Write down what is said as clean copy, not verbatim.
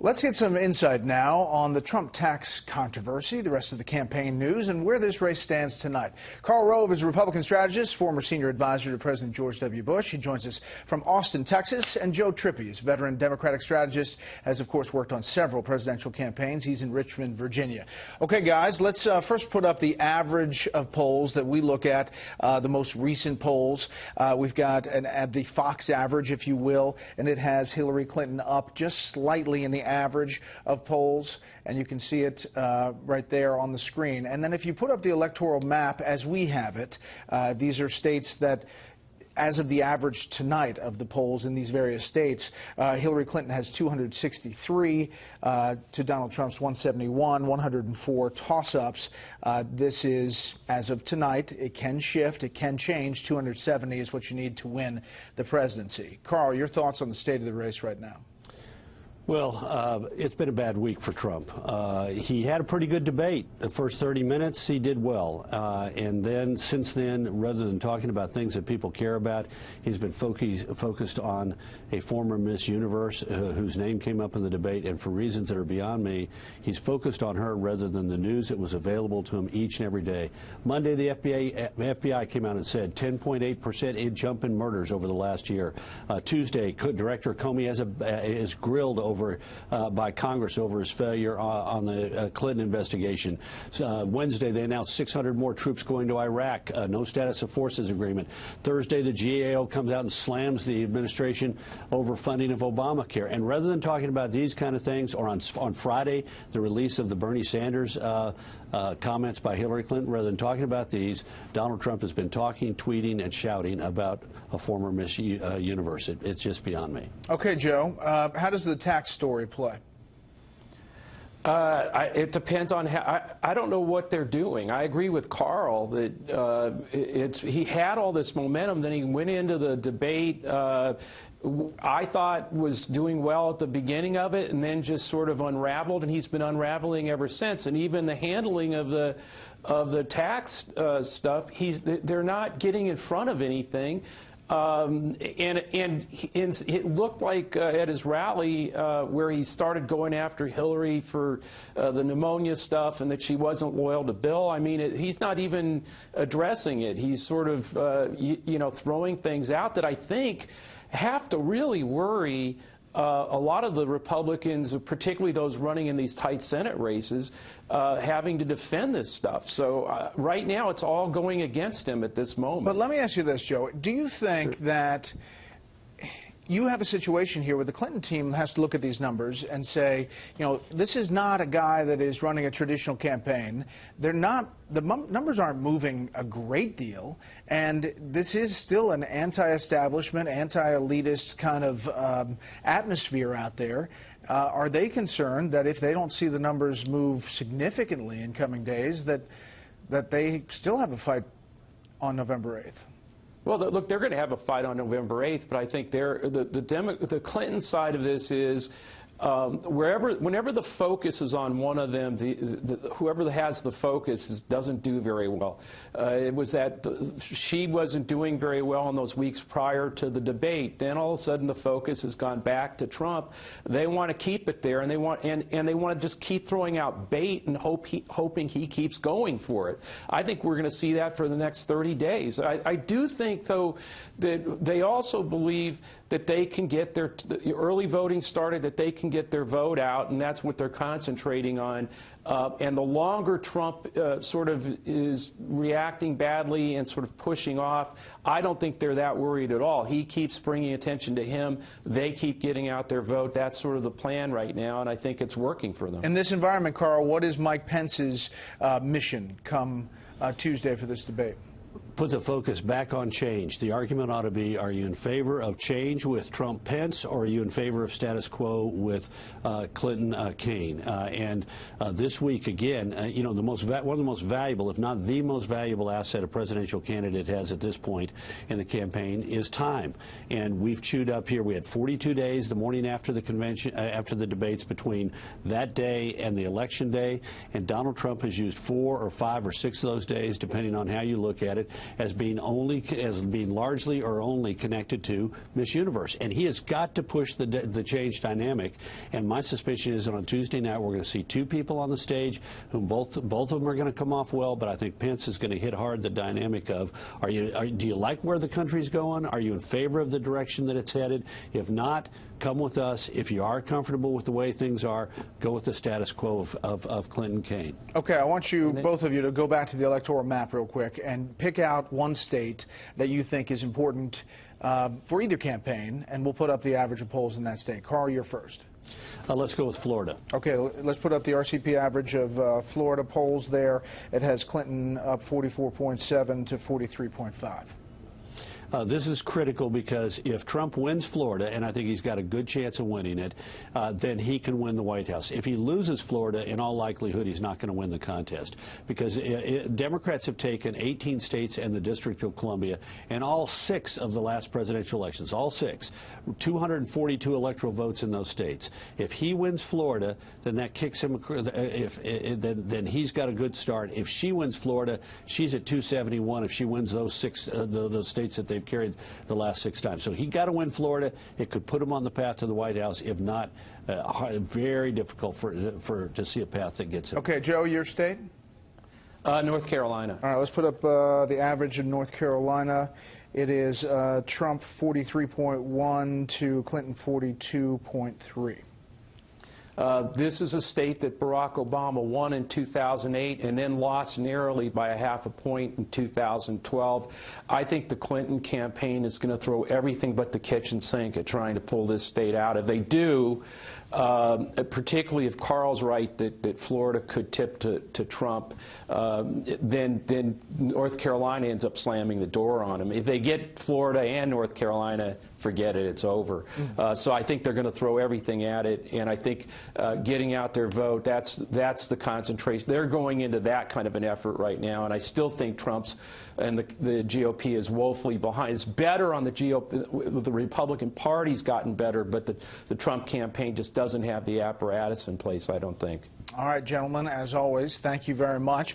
Let's get some insight now on the Trump tax controversy, the rest of the campaign news, and where this race stands tonight. Karl Rove is a Republican strategist, former senior advisor to President George W. Bush. He joins us from Austin, Texas. And Joe Trippi is a veteran Democratic strategist, has, of course, worked on several presidential campaigns. He's in Richmond, Virginia. Okay, guys, let's first put up the average of polls that we look at, the most recent polls. We've got the Fox average, if you will, and it has Hillary Clinton up just slightly in the average of polls, and you can see it right there on the screen. And then if you put up the electoral map as we have it, these are states that, as of the average tonight of the polls in these various states, Hillary Clinton has 263 to Donald Trump's 171, 104 toss-ups. This is, as of tonight, it can shift, it can change. 270 is what you need to win the presidency. Karl, your thoughts on the state of the race right now? Well, it's been a bad week for Trump. He had a pretty good debate. The first 30 minutes, he did well. And then, since then, rather than talking about things that people care about, he's been focused on a former Miss Universe whose name came up in the debate. And for reasons that are beyond me, he's focused on her rather than the news that was available to him each and every day. Monday, the FBI came out and said 10.8% jump in murders over the last year. Tuesday, Director Comey is grilled over by Congress over his failure on the Clinton investigation. Wednesday, they announced 600 more troops going to Iraq, no status of forces agreement. Thursday, the GAO comes out and slams the administration over funding of Obamacare. And rather than talking about these kind of things, or on Friday, the release of the Bernie Sanders comments by Hillary Clinton, rather than talking about these, Donald Trump has been talking, tweeting, and shouting about a former Miss Universe. It's just beyond me. Okay, Joe, how does the tax story play? It depends on how. I don't know what they're doing. I agree with Karl that he had all this momentum, then he went into the debate. I thought was doing well at the beginning of it, and then just sort of unraveled, and he's been unraveling ever since. And even the handling of the tax stuff, they're not getting in front of anything. And it looked like at his rally where he started going after Hillary for the pneumonia stuff and that she wasn't loyal to Bill. I mean, he's not even addressing it. He's sort of, throwing things out that I think have to really worry a lot of the Republicans, particularly those running in these tight Senate races, having to defend this stuff. So right now it's all going against him at this moment. But let me ask you this, Joe. Do you think that you have a situation here where the Clinton team has to look at these numbers and say, this is not a guy that is running a traditional campaign. They're not, the numbers aren't moving a great deal, and this is still an anti-establishment, anti-elitist kind of atmosphere out there. Are they concerned that if they don't see the numbers move significantly in coming days, that they still have a fight on November 8th? Well, look, they're going to have a fight on November 8th, but I think the Clinton side of this is whenever the focus is on one of them, whoever has the focus doesn't do very well. It was that she wasn't doing very well in those weeks prior to the debate. Then all of a sudden the focus has gone back to Trump. They want to keep it there, and they want to just keep throwing out bait and hoping he keeps going for it. I think we're going to see that for the next 30 days. I do think, though, that they also believe that they can get their early voting started, that they can get their vote out, and that's what they're concentrating on. And the longer Trump sort of is reacting badly and sort of pushing off, I don't think they're that worried at all. He keeps bringing attention to him. They keep getting out their vote. That's sort of the plan right now, and I think it's working for them. In this environment, Karl, what is Mike Pence's mission come Tuesday for this debate? Put the focus back on change. The argument ought to be, are you in favor of change with Trump-Pence, or are you in favor of status quo with Clinton-Kaine? And this week, again, one of the most valuable, if not the most valuable asset a presidential candidate has at this point in the campaign is time. And we've chewed up here. We had 42 days, the morning after the convention, after the debates, between that day and the election day. And Donald Trump has used 4 or 5 or 6 of those days, depending on how you look at it, as being largely or only connected to Miss Universe. And he has got to push the change dynamic. And my suspicion is that on Tuesday night we're going to see two people on the stage whom both of them are going to come off well, but I think Pence is going to hit hard the dynamic of, do you like where the country's going? Are you in favor of the direction that it's headed? If not, come with us. If you are comfortable with the way things are, go with the status quo of Clinton-Kaine. Okay, I want you, both of you, to go back to the electoral map real quick and pick out one state that you think is important for either campaign, and we'll put up the average of polls in that state. Carl, you're first. Let's go with Florida. Okay, let's put up the RCP average of Florida polls there. It has Clinton up 44.7 to 43.5. This is critical because if Trump wins Florida, and I think he's got a good chance of winning it, then he can win the White House. If he loses Florida, in all likelihood, he's not going to win the contest because Democrats have taken 18 states and the District of Columbia, and all 6 of the last presidential elections, all 6, 242 electoral votes in those states. If he wins Florida, then that kicks him. Then he's got a good start. If she wins Florida, she's at 271. If she wins those 6 those states that they've carried the last 6 times. So he got to win Florida. It could put him on the path to the White House. If not, very difficult to see a path that gets him. Okay, Joe, your state? North Carolina. All right, let's put up the average in North Carolina. It is Trump 43.1 to Clinton 42.3. This is a state that Barack Obama won in 2008 and then lost narrowly by ½ a point in 2012. I think the Clinton campaign is going to throw everything but the kitchen sink at trying to pull this state out. If they do, particularly if Carl's right that Florida could tip to Trump, then North Carolina ends up slamming the door on him. If they get Florida and North Carolina, forget it, it's over. So I think they're going to throw everything at it, and I think getting out their vote, that's the concentration. They're going into that kind of an effort right now, and I still think Trump's and the GOP is woefully behind. It's better on the GOP. The Republican Party's gotten better, but the Trump campaign just doesn't have the apparatus in place, I don't think. All right, gentlemen, as always, thank you very much.